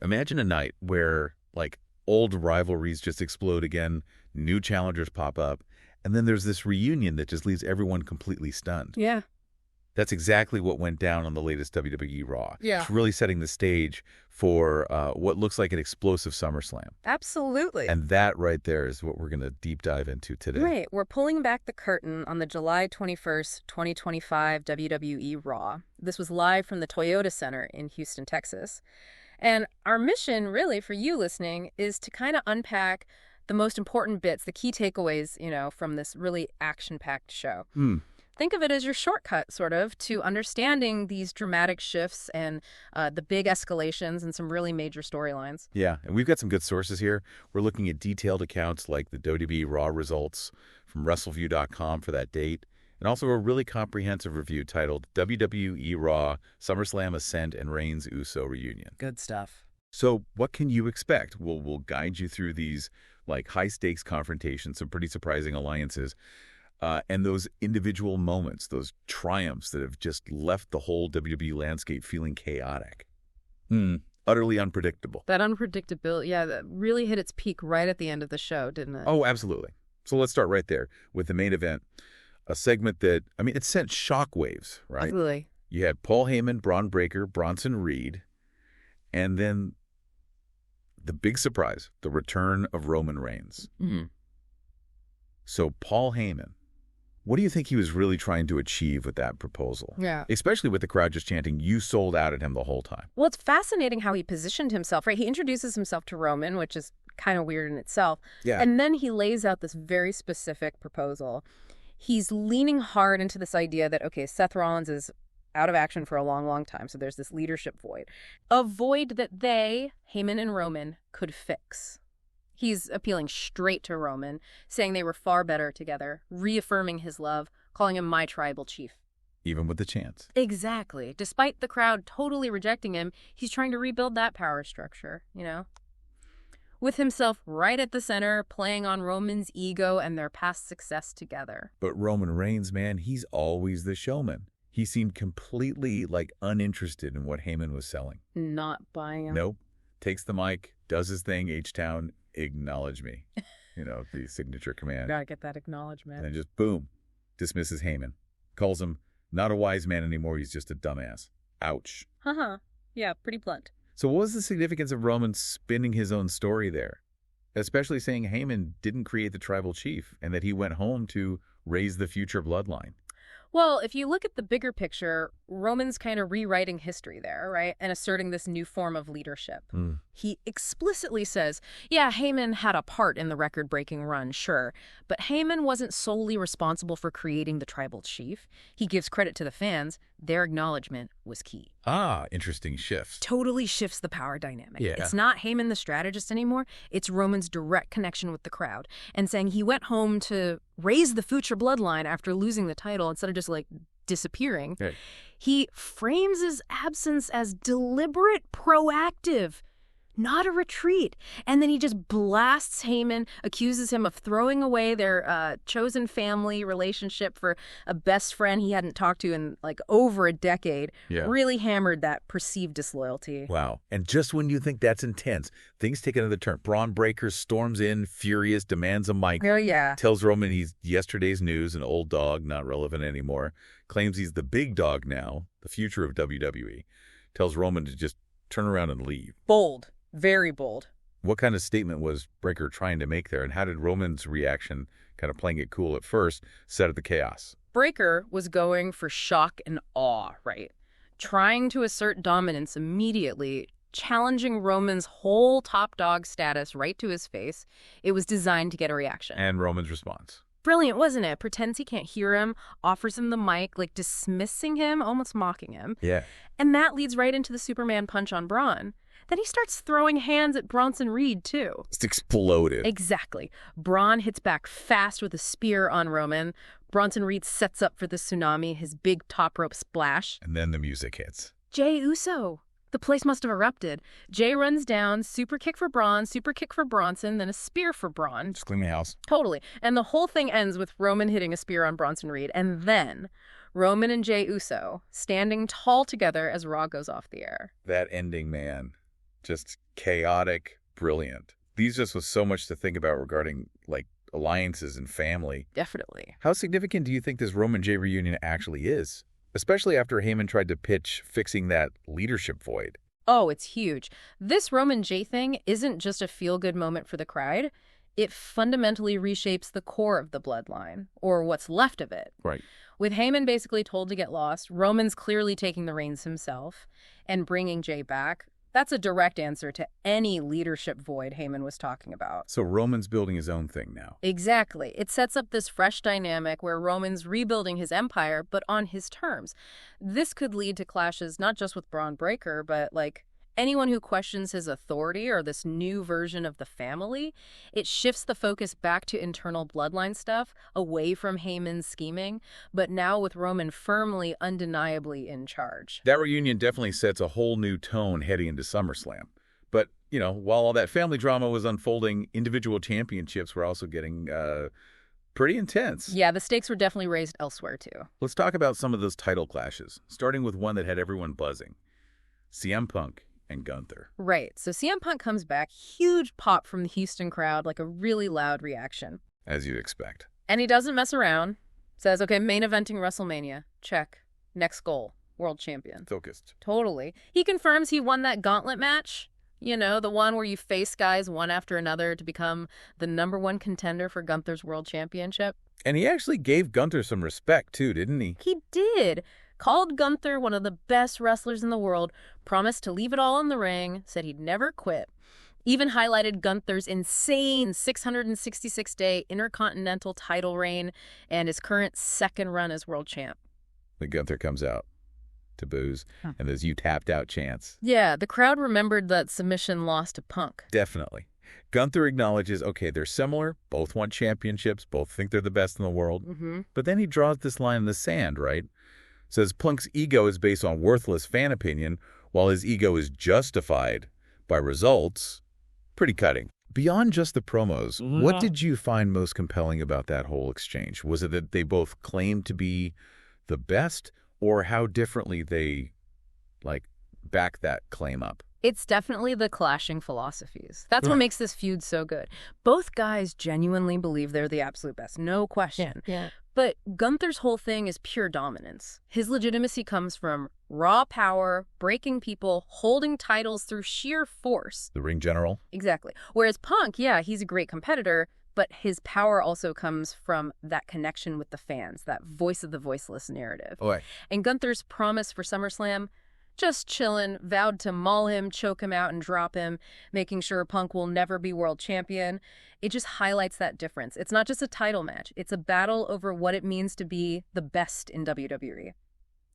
Imagine a night where, like, old rivalries just explode again, new challengers pop up, and then there's this reunion that just leaves everyone completely stunned. Yeah. That's exactly what went down on the latest WWE RAW. Yeah. It's really setting the stage for what looks like an explosive SummerSlam. Absolutely. And that right there is what we're going to deep dive into today. Right. We're pulling back the curtain on the July 21st, 2025 WWE RAW. This was live from the Toyota Center in Houston, Texas. And our mission, really, for you listening, is to kind of unpack the most important bits, the key takeaways, from this really action-packed show. Think of it as your shortcut, sort of, to understanding these dramatic shifts and the big escalations and some really major storylines. Yeah, and we've got some good sources here. We're looking at detailed accounts like the WWE RAW results from WrestleView.com for that date, and also a really comprehensive review titled WWE RAW SummerSlam Ascent and Reigns Uso Reunion. Good stuff. So what can you expect? We'll guide you through these like high-stakes confrontations, some pretty surprising alliances, and those individual moments, those triumphs that have just left the whole WWE landscape feeling chaotic. Utterly unpredictable. That unpredictability, that really hit its peak right at the end of the show, didn't it? Oh, absolutely. So let's start right there with the main event, a segment that, it sent shockwaves, right? Absolutely. You had Paul Heyman, Bron Breakker, Bronson Reed, and then the big surprise, the return of Roman Reigns. So Paul Heyman, what do you think he was really trying to achieve with that proposal? Yeah. Especially with the crowd just chanting, "You sold out" at him the whole time. Well, it's fascinating how he positioned himself, right? He introduces himself to Roman, which is kind of weird in itself. Yeah. And then he lays out this very specific proposal. He's leaning hard into this idea that, okay, Seth Rollins is out of action for a long, long time, so there's this leadership void. A void that they, Heyman and Roman, could fix. He's appealing straight to Roman, saying they were far better together, reaffirming his love, calling him my tribal chief. Even with the chants. Exactly. Despite the crowd totally rejecting him, he's trying to rebuild that power structure, with himself right at the center, playing on Roman's ego and their past success together. But Roman Reigns, man, he's always the showman. He seemed completely, uninterested in what Heyman was selling. Not buying him. Nope. Takes the mic, does his thing, H-Town, acknowledge me. The signature command. Gotta get that acknowledgement. And then just, boom, dismisses Heyman. Calls him not a wise man anymore, he's just a dumbass. Ouch. Yeah, pretty blunt. So what was the significance of Roman spinning his own story there? Especially saying Heyman didn't create the tribal chief and that he went home to raise the future bloodline. Well, if you look at the bigger picture, Roman's kind of rewriting history there, right? And asserting this new form of leadership. He explicitly says, yeah, Heyman had a part in the record-breaking run, sure, but Heyman wasn't solely responsible for creating the tribal chief. He gives credit to the fans. Their acknowledgement was key. Interesting shift. Totally shifts the power dynamic. Yeah. It's not Heyman the strategist anymore. It's Roman's direct connection with the crowd and saying he went home to raise the future bloodline after losing the title instead of just disappearing. Right. He frames his absence as deliberate, proactive, not a retreat. And then he just blasts Heyman, accuses him of throwing away their chosen family relationship for a best friend he hadn't talked to in over a decade. Yeah. Really hammered that perceived disloyalty. Wow. And just when you think that's intense, things take another turn. Bron Breakker storms in, furious, demands a mic. Oh, yeah. Tells Roman he's yesterday's news, an old dog, not relevant anymore. Claims he's the big dog now, the future of WWE. Tells Roman to just turn around and leave. Bold. Very bold. What kind of statement was Breakker trying to make there, and how did Roman's reaction, kind of playing it cool at first, set up the chaos? Breakker was going for shock and awe, right? Trying to assert dominance immediately, challenging Roman's whole top dog status right to his face. It was designed to get a reaction. And Roman's response. Brilliant, wasn't it? Pretends he can't hear him, offers him the mic, dismissing him, almost mocking him. Yeah. And that leads right into the Superman punch on Braun. Then he starts throwing hands at Bronson Reed, too. It's exploded. Exactly. Braun hits back fast with a spear on Roman. Bronson Reed sets up for the tsunami, his big top rope splash. And then the music hits. Jey Uso. The place must have erupted. Jey runs down, super kick for Braun, super kick for Bronson, then a spear for Braun. Just clean my house. Totally. And the whole thing ends with Roman hitting a spear on Bronson Reed. And then Roman and Jey Uso standing tall together as Raw goes off the air. That ending, man. Just chaotic, brilliant. These just was so much to think about regarding, like, alliances and family. Definitely. How significant do you think this Roman J reunion actually is? Especially after Heyman tried to pitch fixing that leadership void. Oh, it's huge. This Roman J thing isn't just a feel-good moment for the crowd. It fundamentally reshapes the core of the bloodline, or what's left of it. Right. With Heyman basically told to get lost, Roman's clearly taking the reins himself and bringing Jey back. That's a direct answer to any leadership void Heyman was talking about. So Roman's building his own thing now. Exactly. It sets up this fresh dynamic where Roman's rebuilding his empire, but on his terms. This could lead to clashes not just with Bron Breakker, but like anyone who questions his authority or this new version of the family. It shifts the focus back to internal bloodline stuff, away from Heyman's scheming, but now with Roman firmly, undeniably in charge. That reunion definitely sets a whole new tone heading into SummerSlam. But, you know, while all that family drama was unfolding, individual championships were also getting pretty intense. Yeah, the stakes were definitely raised elsewhere, too. Let's talk about some of those title clashes, starting with one that had everyone buzzing. CM Punk and Gunther. Right. So CM Punk comes back, huge pop from the Houston crowd, like a really loud reaction. As you'd expect. And he doesn't mess around. Says, okay, main eventing WrestleMania. Check. Next goal. World champion. Focused. Totally. He confirms he won that gauntlet match. You know, the one where you face guys one after another to become the #1 contender for Gunther's world championship. And he actually gave Gunther some respect, too, didn't he? He did. Called Gunther one of the best wrestlers in the world, promised to leave it all in the ring, said he'd never quit. Even highlighted Gunther's insane 666-day Intercontinental title reign and his current second run as world champ. When Gunther comes out to boos and those "you tapped out" chants. Yeah, the crowd remembered that submission loss to Punk. Definitely. Gunther acknowledges, okay, they're similar, both want championships, both think they're the best in the world. But then he draws this line in the sand, right? Says Punk's ego is based on worthless fan opinion, while his ego is justified by results. Pretty cutting. Beyond just the promos, what did you find most compelling about that whole exchange? Was it that they both claimed to be the best, or how differently they, like, back that claim up? It's definitely the clashing philosophies. That's what makes this feud so good. Both guys genuinely believe they're the absolute best, no question. Yeah. But Gunther's whole thing is pure dominance. His legitimacy comes from raw power, breaking people, holding titles through sheer force. The ring general? Exactly. Whereas Punk, yeah, he's a great competitor, but his power also comes from that connection with the fans, that voice of the voiceless narrative. Oh, and Gunther's promise for SummerSlam, just chillin', vowed to maul him, choke him out, and drop him, making sure Punk will never be world champion. It just highlights that difference. It's not just a title match. It's a battle over what it means to be the best in WWE.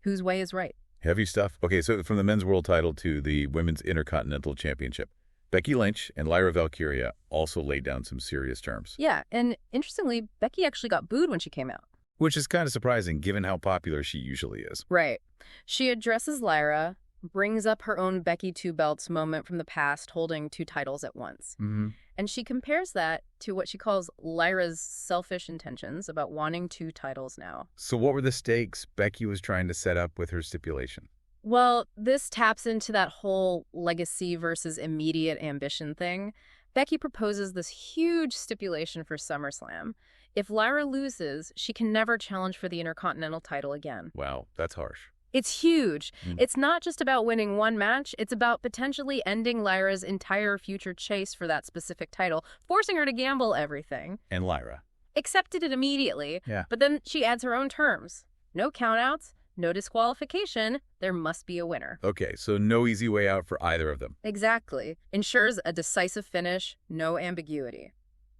Whose way is right? Heavy stuff. Okay, so from the men's world title to the women's Intercontinental Championship, Becky Lynch and Lyra Valkyria also laid down some serious terms. Yeah, and interestingly, Becky actually got booed when she came out. Which is kind of surprising, given how popular she usually is. Right. She addresses Lyra, brings up her own Becky Two Belts moment from the past, holding 2 titles at once. And she compares that to what she calls Lyra's selfish intentions about wanting 2 titles now. So what were the stakes Becky was trying to set up with her stipulation? Well, this taps into that whole legacy versus immediate ambition thing. Becky proposes this huge stipulation for SummerSlam. If Lyra loses, she can never challenge for the Intercontinental title again. Wow, that's harsh. It's huge. It's not just about winning one match. It's about potentially ending Lyra's entire future chase for that specific title, forcing her to gamble everything. And Lyra accepted it immediately. Yeah. But then she adds her own terms. No countouts, no disqualification. There must be a winner. Okay, so no easy way out for either of them. Exactly. Ensures a decisive finish, no ambiguity.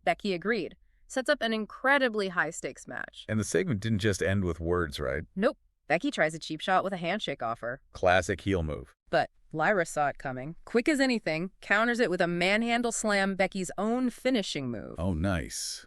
Becky agreed. Sets up an incredibly high-stakes match. And the segment didn't just end with words, right? Nope. Becky tries a cheap shot with a handshake offer. Classic heel move. But Lyra saw it coming. Quick as anything, counters it with a manhandle slam, Becky's own finishing move. Oh, nice.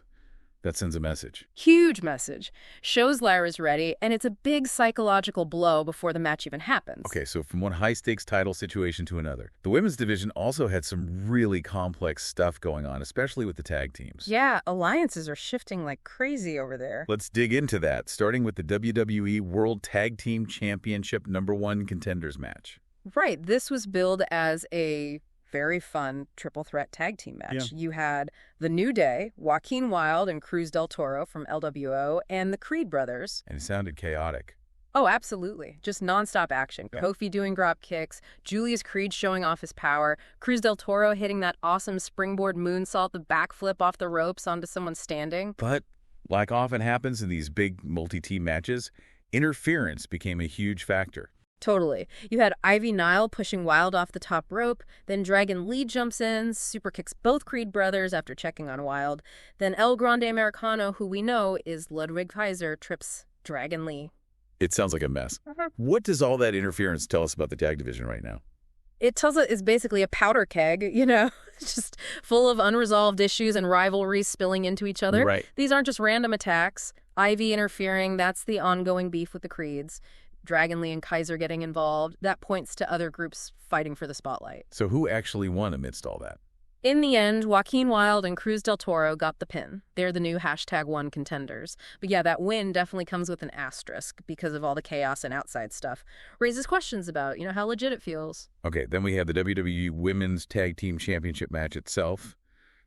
That sends a message. Huge message. Shows Lyra's ready, and it's a big psychological blow before the match even happens. Okay, so from one high-stakes title situation to another. The women's division also had some really complex stuff going on, especially with the tag teams. Yeah, alliances are shifting like crazy over there. Let's dig into that, starting with the WWE World Tag Team Championship #1 Contenders match. Right, this was billed as a very fun triple threat tag team match. Yeah. You had The New Day, Joaquin Wilde and Cruz del Toro from LWO, and the Creed brothers. And it sounded chaotic. Oh, absolutely. Just nonstop action. Yeah. Kofi doing drop kicks, Julius Creed showing off his power, Cruz del Toro hitting that awesome springboard moonsault, the backflip off the ropes onto someone standing. But, like often happens in these big multi-team matches, interference became a huge factor. Totally. You had Ivy Nile pushing Wilde off the top rope, then Dragon Lee jumps in, superkicks both Creed brothers after checking on Wilde, then El Grande Americano, who we know is Ludwig Kaiser, trips Dragon Lee. It sounds like a mess. What does all that interference tell us about the tag division right now? It tells us it's basically a powder keg, you know, just full of unresolved issues and rivalries spilling into each other. Right. These aren't just random attacks. Ivy interfering, that's the ongoing beef with the Creeds. Dragon Lee and Kaiser getting involved, that points to other groups fighting for the spotlight. So who actually won amidst all that? In the end, Joaquin Wilde and Cruz del Toro got the pin. They're the new #1 contenders. But yeah, that win definitely comes with an asterisk because of all the chaos and outside stuff. Raises questions about, you know, how legit it feels. Okay, then we have the WWE Women's Tag Team Championship match itself.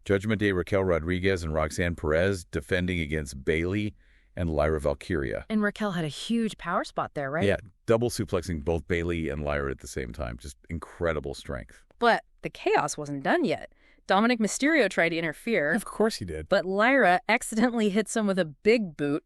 Judgment Day Raquel Rodriguez and Roxanne Perez defending against Bayley and Lyra Valkyria. And Raquel had a huge power spot there, right? Yeah, double suplexing both Bayley and Lyra at the same time. Just incredible strength. But the chaos wasn't done yet. Dominic Mysterio tried to interfere. Of course he did. But Lyra accidentally hits him with a big boot.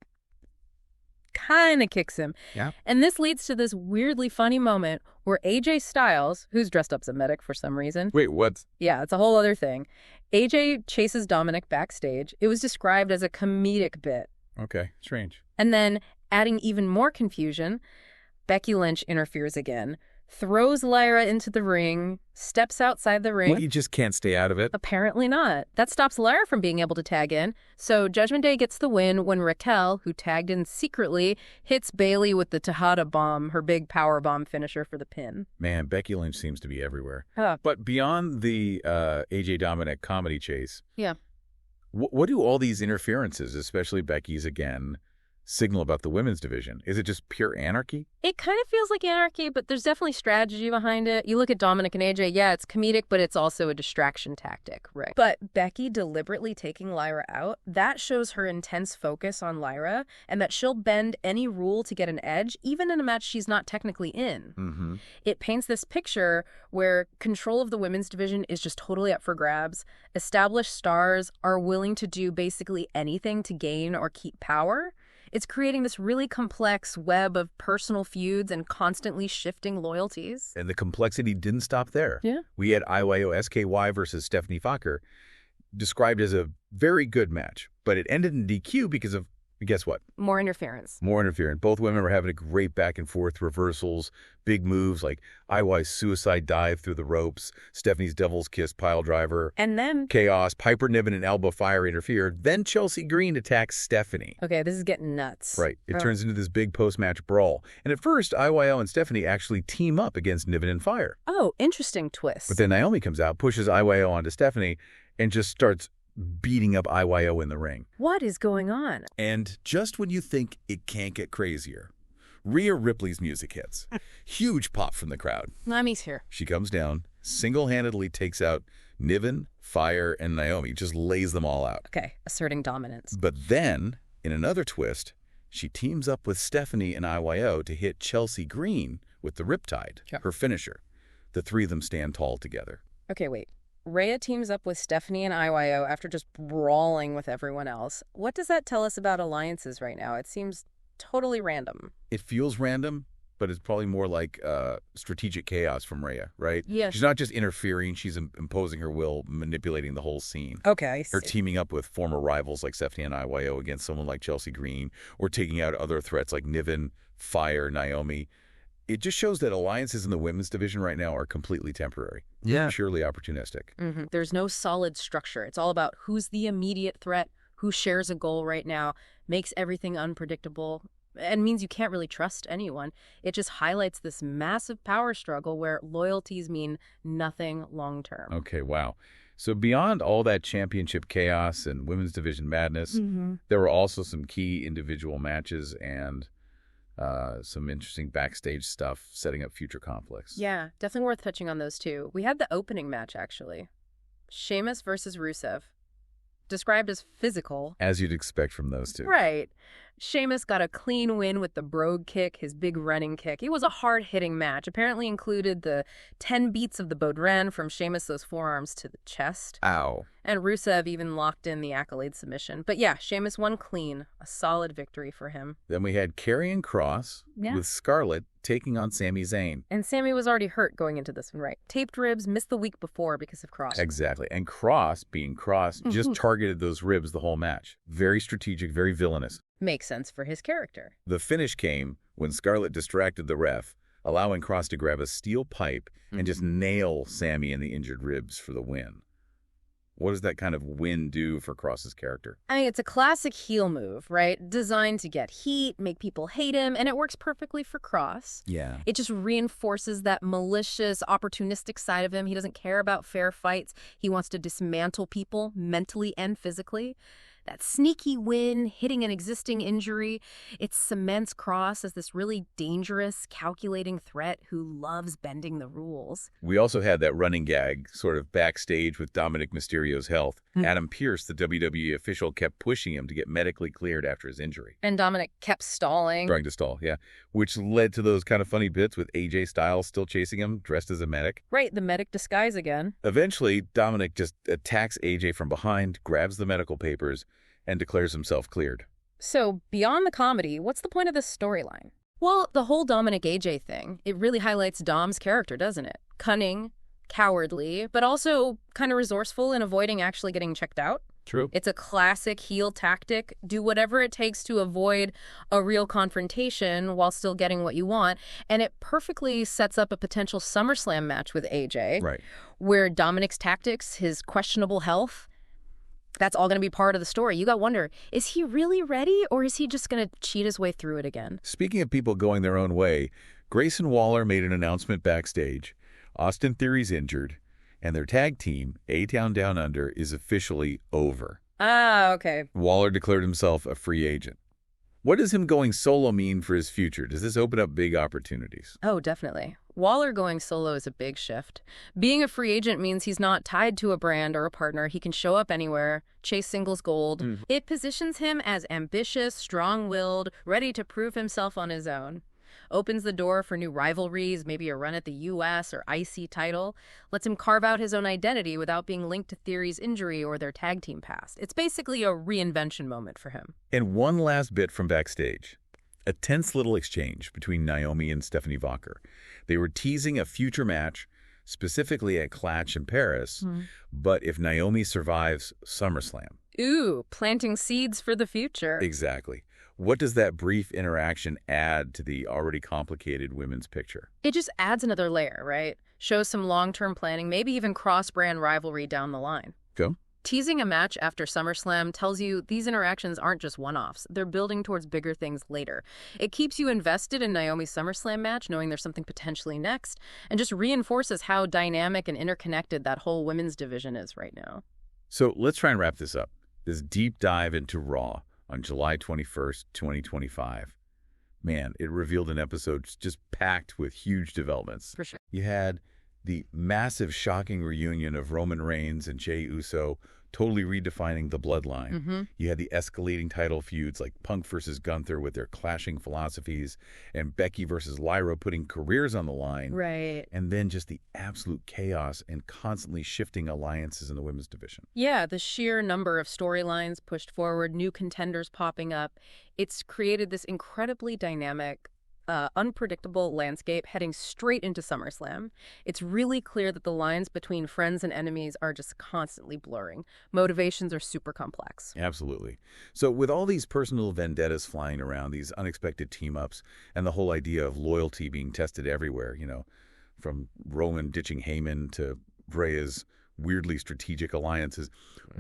Kind of kicks him. Yeah. And this leads to this weirdly funny moment where AJ Styles, who's dressed up as a medic for some reason. Wait, what? Yeah, it's a whole other thing. AJ chases Dominic backstage. It was described as a comedic bit. Okay, strange. And then, adding even more confusion, Becky Lynch interferes again, throws Lyra into the ring, steps outside the ring. Well, you just can't stay out of it. Apparently not. That stops Lyra from being able to tag in. So Judgment Day gets the win when Raquel, who tagged in secretly, hits Bayley with the Tejada Bomb, her big power bomb finisher for the pin. Man, Becky Lynch seems to be everywhere. Huh. But beyond the AJ Dominic comedy chase, yeah, what do all these interferences, especially Becky's again, signal about the women's division? Is it just pure anarchy? It kind of feels like anarchy, but there's definitely strategy behind it. You look at Dominic and AJ, yeah, it's comedic, but it's also a distraction tactic, right? But Becky deliberately taking Lyra out, that shows her intense focus on Lyra and that she'll bend any rule to get an edge, even in a match she's not technically in. Mm-hmm. It paints this picture where control of the women's division is just totally up for grabs. Established stars are willing to do basically anything to gain or keep power. It's creating this really complex web of personal feuds and constantly shifting loyalties. And the complexity didn't stop there. Yeah. We had IYO SKY versus Stephanie Fokker, described as a very good match, but it ended in DQ because of, guess what? More interference. More interference. Both women were having a great back and forth reversals, big moves like IY's suicide dive through the ropes, Stephanie's devil's kiss pile driver. And then Chaos, Piper Niven and Elbow Fire interfered. Then Chelsea Green attacks Stephanie. Okay, this is getting nuts. Right. It turns into this big post-match brawl. And at first, IYO and Stephanie actually team up against Niven and Fire. Oh, interesting twist. But then Naomi comes out, pushes IYO onto Stephanie, and just starts beating up IYO in the ring. What is going on? And just when you think it can't get crazier, Rhea Ripley's music hits. Huge pop from the crowd. Nami's here. She comes down, single-handedly takes out Niven, Fire, and Naomi, just lays them all out. Okay, asserting dominance. But then, in another twist, she teams up with Stephanie and IYO to hit Chelsea Green with the Riptide, her finisher. The three of them stand tall together. Okay, wait. Rhea teams up with Stephanie and IYO after just brawling with everyone else. What does that tell us about alliances right now? It seems totally random. It feels random, but it's probably more like strategic chaos from Rhea, right? Yeah. She's not just interfering, she's imposing her will, manipulating the whole scene. Okay, I see. Or teaming up with former rivals like Stephanie and IYO against someone like Chelsea Green, or taking out other threats like Niven, Fire, Naomi. It just shows that alliances in the women's division right now are completely temporary. Yeah. Purely opportunistic. Mm-hmm. There's no solid structure. It's all about who's the immediate threat, who shares a goal right now, makes everything unpredictable, and means you can't really trust anyone. It just highlights this massive power struggle where loyalties mean nothing long-term. Okay, wow. So beyond all that championship chaos and women's division madness, there were also some key individual matches and Some interesting backstage stuff, setting up future conflicts. Yeah, definitely worth touching on those too. We had the opening match, actually. Sheamus versus Rusev. Described as physical. As you'd expect from those two. Right. Sheamus got a clean win with the brogue kick, his big running kick. It was a hard-hitting match. Apparently included the 10 beats of the Baudrin from Sheamus, those forearms to the chest. Ow. And Rusev even locked in the accolade submission. But yeah, Sheamus won clean. A solid victory for him. Then we had Karrion Kross with Scarlett taking on Sami Zayn. And Sami was already hurt going into this one, right? Taped ribs, missed the week before because of Kross. Exactly. And Kross, being Kross, just targeted those ribs the whole match. Very strategic, very villainous. Makes sense for his character. The finish came when Scarlett distracted the ref, allowing Kross to grab a steel pipe and just nail Sami in the injured ribs for the win. What does that kind of win do for Kross's character? I mean, it's a classic heel move, right? Designed to get heat, make people hate him, and it works perfectly for Kross. Yeah. It just reinforces that malicious, opportunistic side of him. He doesn't care about fair fights. He wants to dismantle people mentally and physically. That sneaky win, hitting an existing injury, it cements Kross as this really dangerous, calculating threat who loves bending the rules. We also had that running gag sort of backstage with Dominic Mysterio's health. Adam Pearce, the WWE official, kept pushing him to get medically cleared after his injury. And Dominic kept stalling. Trying to stall, yeah. Which led to those kind of funny bits with AJ Styles still chasing him, dressed as a medic. Right, the medic disguise again. Eventually, Dominic just attacks AJ from behind, grabs the medical papers, and declares himself cleared. So, beyond the comedy, what's the point of this storyline? Well, the whole Dominic AJ thing, it really highlights Dom's character, doesn't it? Cunning, cowardly, but also kind of resourceful in avoiding actually getting checked out. True. It's a classic heel tactic. Do whatever it takes to avoid a real confrontation while still getting what you want. And it perfectly sets up a potential SummerSlam match with AJ. Right. Where Dominic's tactics, his questionable health, that's all going to be part of the story. You got to wonder, is he really ready or is he just going to cheat his way through it again? Speaking of people going their own way, Grayson Waller made an announcement backstage. Austin Theory's injured, and their tag team, A-Town Down Under, is officially over. Ah, okay. Waller declared himself a free agent. What does him going solo mean for his future? Does this open up big opportunities? Oh, definitely. Waller going solo is a big shift. Being a free agent means he's not tied to a brand or a partner. He can show up anywhere, chase singles gold. It positions him as ambitious, strong-willed, ready to prove himself on his own. Opens the door for new rivalries, maybe a run at the U.S. or IC title. Lets him carve out his own identity without being linked to Theory's injury or their tag team past. It's basically a reinvention moment for him. And one last bit from backstage. A tense little exchange between Naomi and Stephanie Vacher. They were teasing a future match, specifically at Clash in Paris, but if Naomi survives SummerSlam. Ooh, planting seeds for the future. Exactly. What does that brief interaction add to the already complicated women's picture? It just adds another layer, right? Shows some long-term planning, maybe even cross-brand rivalry down the line. Go. Teasing a match after SummerSlam tells you these interactions aren't just one-offs. They're building towards bigger things later. It keeps you invested in Naomi's SummerSlam match, knowing there's something potentially next, and just reinforces how dynamic and interconnected that whole women's division is right now. So let's try and wrap this up. This deep dive into Raw on July 21st, 2025. Man, it revealed an episode just packed with huge developments. For sure. You had the massive, shocking reunion of Roman Reigns and Jey Uso, totally redefining the Bloodline. You had the escalating title feuds like Punk versus Gunther with their clashing philosophies, and Becky versus Lyra putting careers on the line. Right. And then just the absolute chaos and constantly shifting alliances in the women's division. Yeah, the sheer number of storylines pushed forward, new contenders popping up. It's created this incredibly dynamic, unpredictable landscape heading straight into SummerSlam. It's really clear that the lines between friends and enemies are just constantly blurring. Motivations are super complex. Absolutely. So with all these personal vendettas flying around, these unexpected team-ups, and the whole idea of loyalty being tested everywhere, you know, from Roman ditching Heyman to Rhea's weirdly strategic alliances,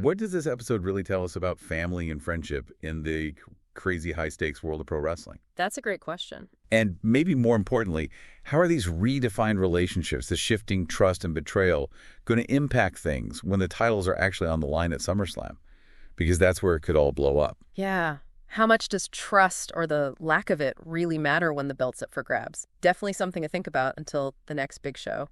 what does this episode really tell us about family and friendship in the crazy high-stakes world of pro wrestling? That's a great question. And maybe more importantly, how are these redefined relationships, the shifting trust and betrayal, going to impact things when the titles are actually on the line at SummerSlam? Because that's where it could all blow up. Yeah. How much does trust, or the lack of it, really matter when the belt's up for grabs? Definitely something to think about until the next big show.